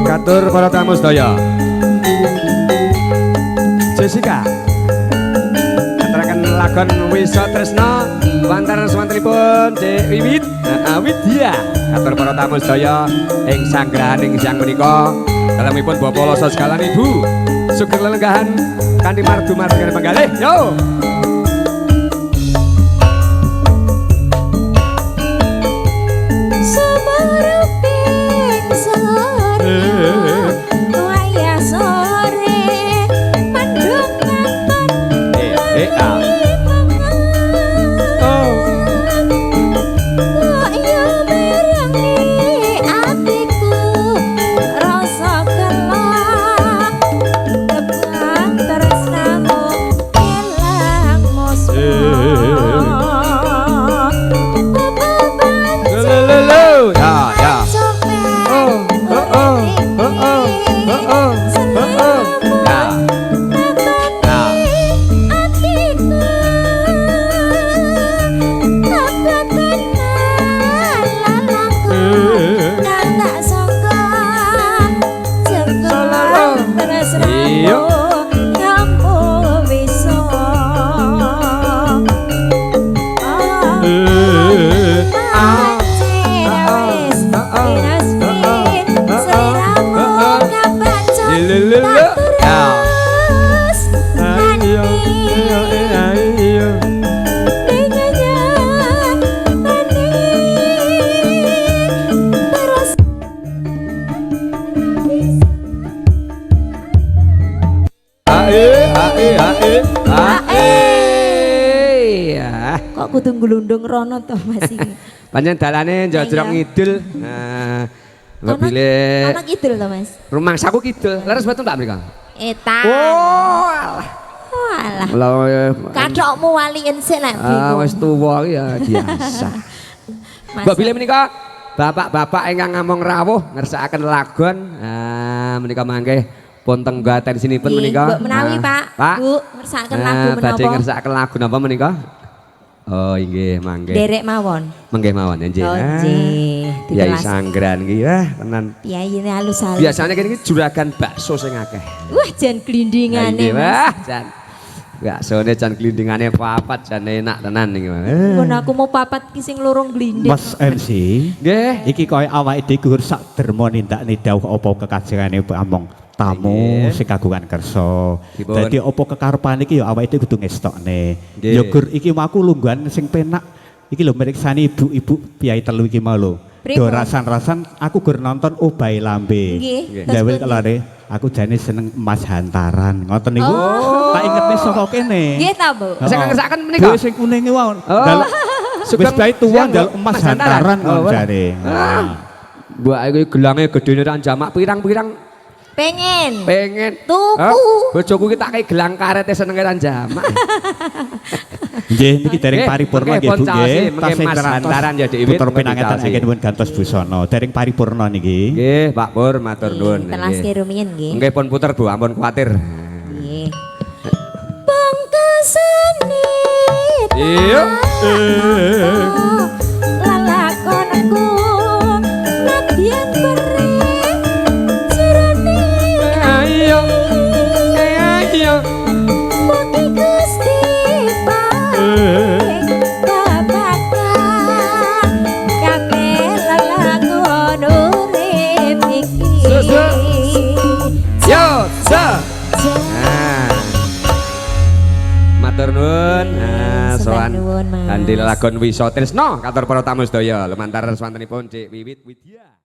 Katur para tamu sedaya. Jessica aturaken lagon Wisa Tresna wantar swantenipun Dek Wiwit Widya. Katur para tamu sedaya ing sanggrahaning siang menika dalemipun Bapak Loso sekalan Ibu sugeng lelenggahan kanthi mardu-mardu penggalih yo. Kok kudu nglundung rono to Mas iki. Panjen dalane njojrok ngidul. Bile Anak kidul to Mas. Rumangsaku kidul. Leres betul tak mrika? Etan. Oh, alah. Walah. Kathokmu walien sik nek bingung. Wis tuwa iki ya biasa. Mbak Bile menika bapak-bapak ingkang ngamong rawuh ngersakaken lagon. Menika mangke pun tenggaten sinipun menika. Mbok menawi Pak. Bu, ngersakaken lagu menapa? Badhe ngersakaken lagu napa menika? Oh inggih mangke. Derek mawon. Mangke mawon nggih. Oh nggih. Piai Sanggran iki wah tenan. Piyaine halus-halus. Biasanya kene iki juragan bakso sing akeh. Wah jan glindingane. Wah jan. Baksone jan glindingane papat jan enak tenan iki. Mun aku mau papat ki sing lorong glinding. Mas MC. Nggih. Iki koyo awake dhewe sak derma nindakne dawuh apa kekajengane among tamu sing kagungan kersa. Dadi apa kekarepane iki ya awake dhewe kudu ngestokne. Ya gur iki aku lungguhan sing penak. Iki lho mriksani ibu-ibu piai telu iki mau lho. Do rasan-rasan aku gur nonton Obahe Lambe. Nggih. Gawe kelare aku jane seneng emas hantaran. Ngoten niku. Tak ingetne saka kene. Nggih ta, Bu. Sing ngersakaken menika. Sing kuning iki wae. Sugeng bae tuwa njaluk emas hantaran ngono jare. Mbak iki gelange gedene ra jamak pirang-pirang. Pengen tuku. Bojoku ki tak kei gelang karete senenge ra jamak. Nggih niki dereng paripurna nggih Bu nggih. Mengke Mas hantaran ya Dik Iwit. Puter pinangetan ingkang nuwun gantos busana. Dereng paripurna niki. Nggih, Pak Pur matur nuwun. Telaske rumiyin nggih. Nggih pun puter Bu, ampun kuwatir. Nggih. Bangkasane. Iya. Lalakonku nadyan beri. Ayo. Ayo. Mugi Gusti paring babakan kabeh lelagon urip iki. Yo, matur nuwun. Sowan kanthi lagon Wisa Tresna katur para tamu sedaya lumantar swantenipun Dik Wiwit Widya.